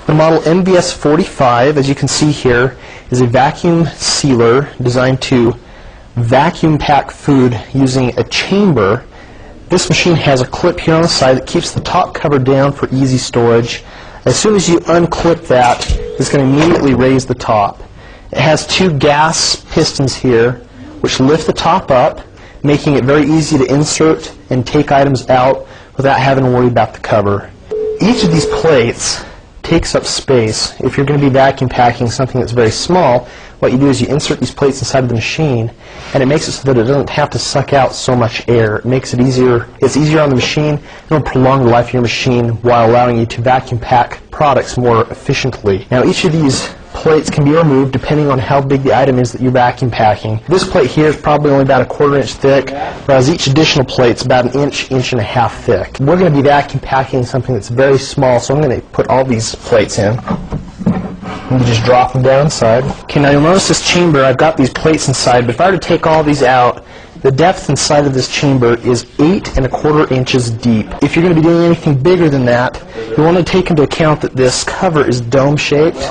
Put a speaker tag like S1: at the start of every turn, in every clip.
S1: The model MVS45, as you can see here, is a vacuum sealer designed to vacuum pack food using a chamber. This machine has a clip here on the side that keeps the top cover down for easy storage. As soon as you unclip that, it's going to immediately raise the top. It has two gas pistons here which lift the top up, making it very easy to insert and take items out without having to worry about the cover. Each of these plates takes up space. If you're going to be vacuum packing something that's very small, what you do is you insert these plates inside of the machine, and it makes it so that it doesn't have to suck out so much air. It makes it easier. It's easier on the machine. It'll prolong the life of your machine while allowing you to vacuum pack products more efficiently. Now, each of these plates can be removed depending on how big the item is that you're vacuum packing. This plate here is probably only about 1/4 inch thick, whereas each additional plate's about 1 inch, 1.5 inches thick. We're going to be vacuum packing something that's very small, so I'm going to put all these plates in. And you just drop them down inside. Okay, now you'll notice this chamber, I've got these plates inside, but if I were to take all these out, the depth inside of this chamber is 8¼ inches deep. If you're going to be doing anything bigger than that, you want to take into account that this cover is dome-shaped.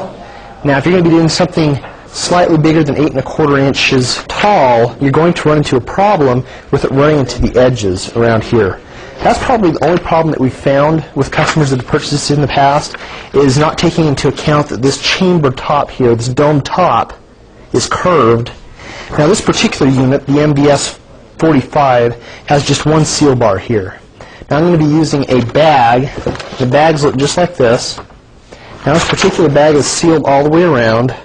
S1: Now, if you're going to be doing something slightly bigger than 8¼ inches tall, you're going to run into a problem with it running into the edges around here. That's probably the only problem that we've found with customers that have purchased this in the past, is not taking into account that this chamber top here, this dome top, is curved. Now, this particular unit, the MVS45, has just one seal bar here. Now, I'm going to be using a bag. The bags look just like this. Now, this particular bag is sealed all the way around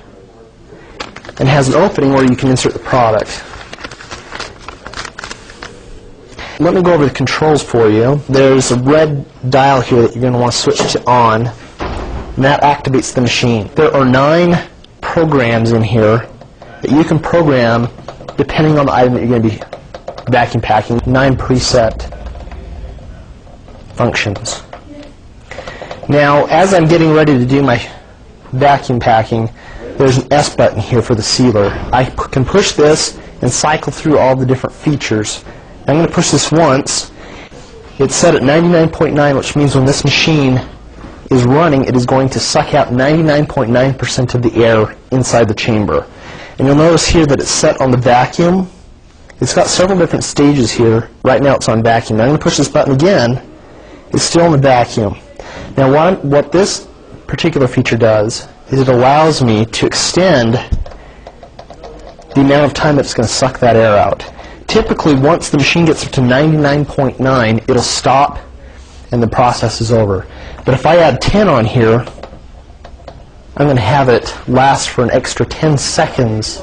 S1: and has an opening where you can insert the product. Let me go over the controls for you. There's a red dial here that you're going to want to switch to on, and that activates the machine. There are 9 programs in here that you can program depending on the item that you're going to be vacuum packing. 9 preset functions. Now, as I'm getting ready to do my vacuum packing, there's an S button here for the sealer. I can push this and cycle through all the different features. I'm going to push this once. It's set at 99.9, which means when this machine is running, it is going to suck out 99.9% of the air inside the chamber. And you'll notice here that it's set on the vacuum. It's got several different stages here. Right now it's on vacuum. Now I'm going to push this button again. It's still on the vacuum. Now, what this particular feature does is it allows me to extend the amount of time that it's going to suck that air out. Typically, once the machine gets up to 99.9, it'll stop and the process is over. But if I add 10 on here, I'm going to have it last for an extra 10 seconds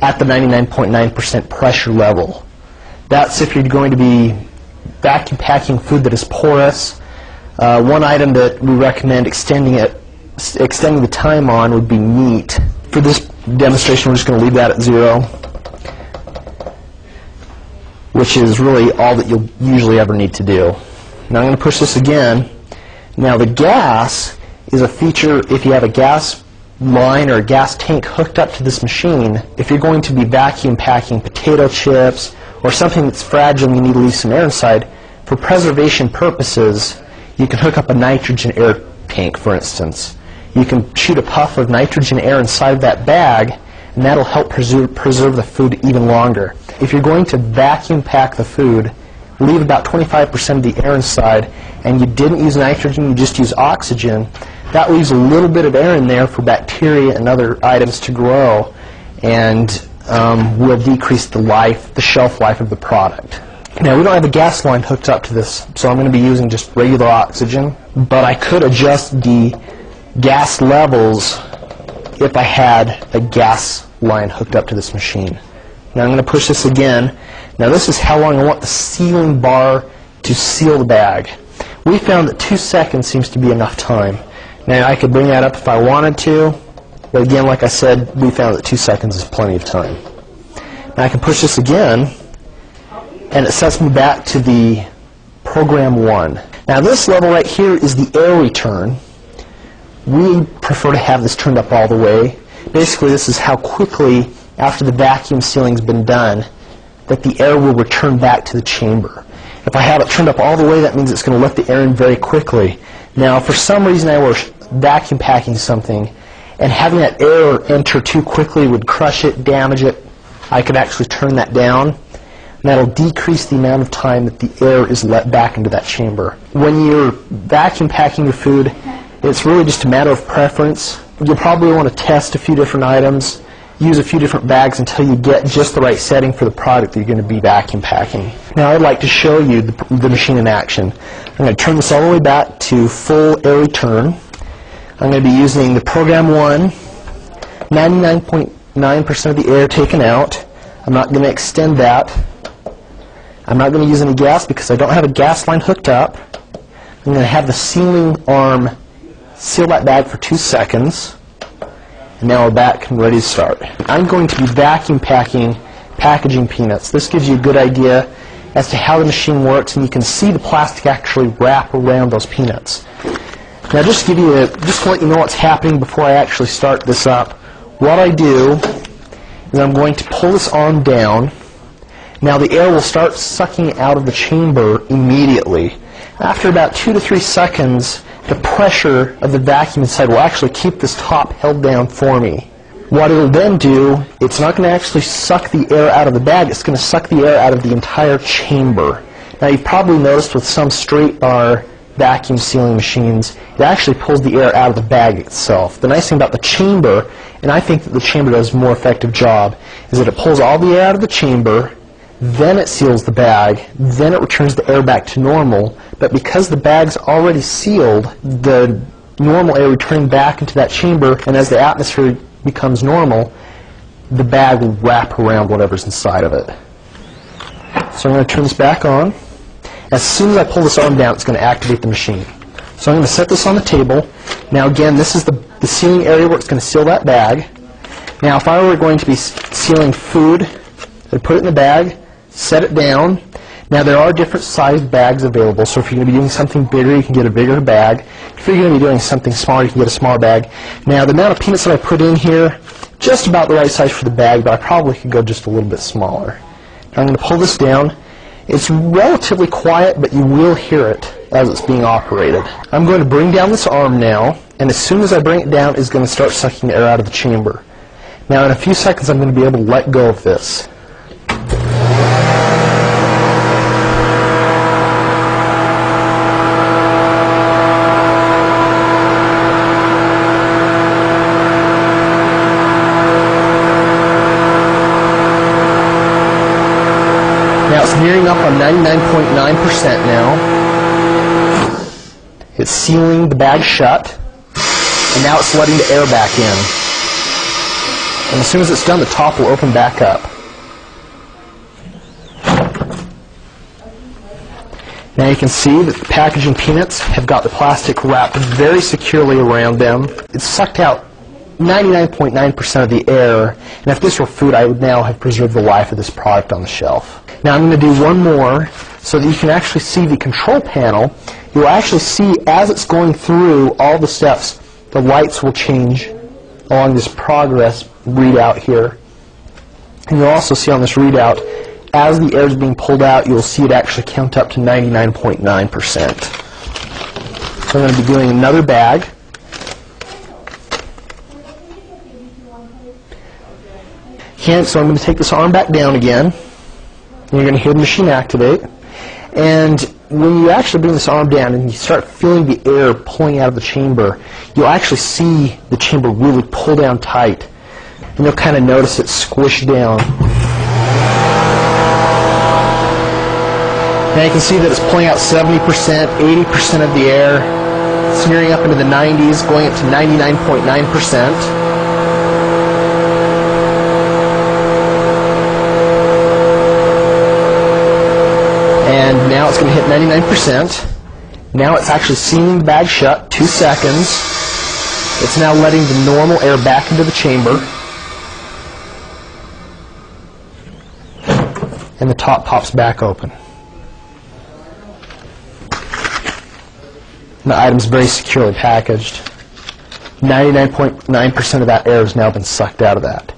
S1: at the 99.9% pressure level. That's if you're going to be vacuum packing food that is porous. One item that we recommend extending the time on would be meat. For this demonstration, we're just going to leave that at 0, which is really all that you'll usually ever need to do. Now I'm going to push this again. Now the gas is a feature if you have a gas line or a gas tank hooked up to this machine. If you're going to be vacuum packing potato chips or something that's fragile and you need to leave some air inside, for preservation purposes, you can hook up a nitrogen air tank, for instance. You can shoot a puff of nitrogen air inside that bag, and that'll help preserve the food even longer. If you're going to vacuum pack the food, leave about 25% of the air inside, and you didn't use nitrogen, you just use oxygen, that leaves a little bit of air in there for bacteria and other items to grow, and will decrease the shelf life of the product. Now, we don't have a gas line hooked up to this, so I'm going to be using just regular oxygen, but I could adjust the gas levels if I had a gas line hooked up to this machine. Now I'm going to push this again. Now this is how long I want the sealing bar to seal the bag. We found that 2 seconds seems to be enough time. Now I could bring that up if I wanted to, but again, like I said, we found that 2 seconds is plenty of time. Now I can push this again, and it sets me back to the program 1. Now this level right here is the air return. We prefer to have this turned up all the way. Basically, this is how quickly, after the vacuum sealing's been done, that the air will return back to the chamber. If I have it turned up all the way, that means it's going to let the air in very quickly. Now, for some reason, I vacuum packing something, and having that air enter too quickly would crush it, damage it. I could actually turn that down, and that'll decrease the amount of time that the air is let back into that chamber. When you're vacuum packing your food, it's really just a matter of preference. You'll probably want to test a few different items, use a few different bags until you get just the right setting for the product that you're going to be vacuum packing. Now I'd like to show you the machine in action. I'm going to turn this all the way back to full air return. I'm going to be using the program 1, 99.9% of the air taken out. I'm not going to extend that. I'm not going to use any gas because I don't have a gas line hooked up. I'm going to have the sealing arm seal that bag for 2 seconds. And now we're back and ready to start. I'm going to be vacuum packaging peanuts. This gives you a good idea as to how the machine works, and you can see the plastic actually wrap around those peanuts. Now just to let you know what's happening before I actually start this up, what I do is I'm going to pull this arm down. Now the air will start sucking out of the chamber immediately. After about 2 to 3 seconds, the pressure of the vacuum inside will actually keep this top held down for me. What it'll then do, it's not going to actually suck the air out of the bag, it's going to suck the air out of the entire chamber. Now you've probably noticed with some straight bar vacuum sealing machines, it actually pulls the air out of the bag itself. The nice thing about the chamber, and I think that the chamber does a more effective job, is that it pulls all the air out of the chamber, then it seals the bag, then it returns the air back to normal, but because the bag's already sealed, the normal air returning back into that chamber, and as the atmosphere becomes normal, the bag will wrap around whatever's inside of it. So I'm going to turn this back on. As soon as I pull this arm down, it's going to activate the machine. So I'm going to set this on the table. Now again, this is the sealing area where it's going to seal that bag. Now if I were going to be sealing food, I'd put it in the bag, set it down. Now there are different sized bags available, so if you're going to be doing something bigger, you can get a bigger bag. If you're going to be doing something smaller, you can get a smaller bag. Now the amount of peanuts that I put in here, just about the right size for the bag, but I probably could go just a little bit smaller. Now I'm going to pull this down. It's relatively quiet, but you will hear it as it's being operated. I'm going to bring down this arm now, and as soon as I bring it down, it's going to start sucking the air out of the chamber. Now in a few seconds, I'm going to be able to let go of this. Now it's nearing up on 99.9% now. It's sealing the bag shut, and now it's letting the air back in. And as soon as it's done, the top will open back up. Now you can see that the packaging peanuts have got the plastic wrapped very securely around them. It's sucked out 99.9% of the air, and if this were food, I would now have preserved the life of this product on the shelf. Now I'm going to do one more so that you can actually see the control panel. You'll actually see as it's going through all the steps, the lights will change along this progress readout here. And you'll also see on this readout, as the air is being pulled out, you'll see it actually count up to 99.9%. So I'm going to be doing another bag. Okay, so I'm going to take this arm back down again. And you're going to hear the machine activate. And when you actually bring this arm down and you start feeling the air pulling out of the chamber, you'll actually see the chamber really pull down tight. And you'll kind of notice it squish down. Now you can see that it's pulling out 70%, 80% of the air. It's nearing up into the 90s, going up to 99.9%. And now it's going to hit 99%. Now it's actually sealing the bag shut, 2 seconds. It's now letting the normal air back into the chamber. And the top pops back open. And the item's very securely packaged. 99.9% of that air has now been sucked out of that.